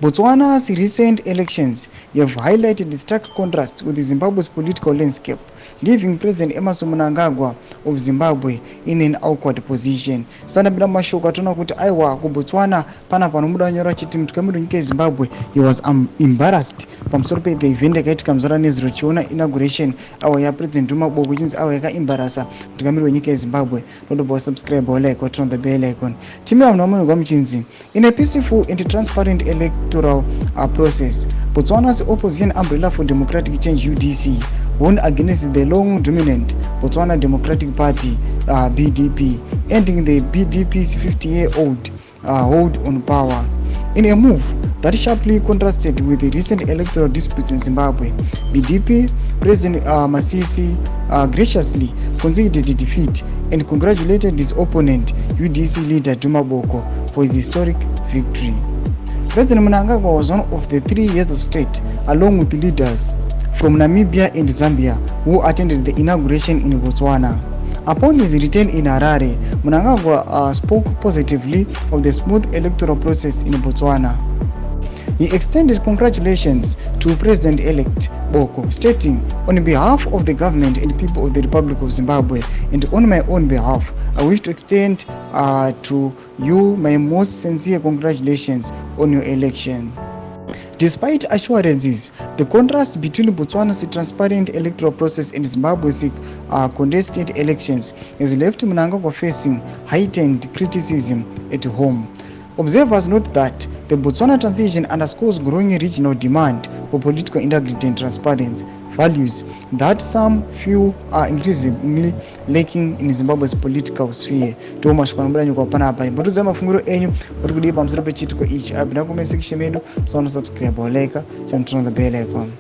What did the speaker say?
Botswana's recent elections have highlighted the stark contrast with Zimbabwe's political landscape, leaving President Emmerson Mnangagwa of Zimbabwe in an awkward position. Sanabila mashoko atona kuti aiwa ku Botswana pana panomuda nyora chiti mtukamiro nyika yeZimbabwe, he was embarrassed pamusoro pe the event yakaitika muzora nezuro chiona inauguration awa ya President Duma Boko chinzi awa yakaembarrassa mtukamiro wenyika yeZimbabwe. Don't subscribe or like or turn on the bell icon. Timira mnamongo mchinzi. In a peaceful and transparent electoral process, Botswana's opposition Umbrella for Democratic Change (UDC) won against the long dominant Botswana Democratic Party (BDP), ending the BDP's 50-year-old hold on power. In a move that sharply contrasted with the recent electoral disputes in Zimbabwe, BDP President Masisi graciously conceded the defeat and congratulated his opponent, UDC leader Duma Boko, for his historic victory. President Mnangagwa was one of the 3 years of state, along with leaders from Namibia and Zambia, who attended the inauguration in Botswana. Upon his return in Harare, Mnangagwa spoke positively of the smooth electoral process in Botswana. He extended congratulations to President-elect Boko, stating, "On behalf of the government and people of the Republic of Zimbabwe, and on my own behalf, I wish to extend to you my most sincere congratulations on your election." Despite assurances, the contrast between Botswana's transparent electoral process and Zimbabwe's contested elections has left Mnangagwa facing heightened criticism at home. Observers note that the Botswana transition underscores growing regional demand for political integrity and transparency, values that some feel are increasingly lacking in Zimbabwe's political sphere. Toma shikwanambira kwa panapa. Mbotuza mafunguro enyu kuti pamusoro pechitiko ichi. Abina comment section medu, subscribe or like, turn on the bell icon.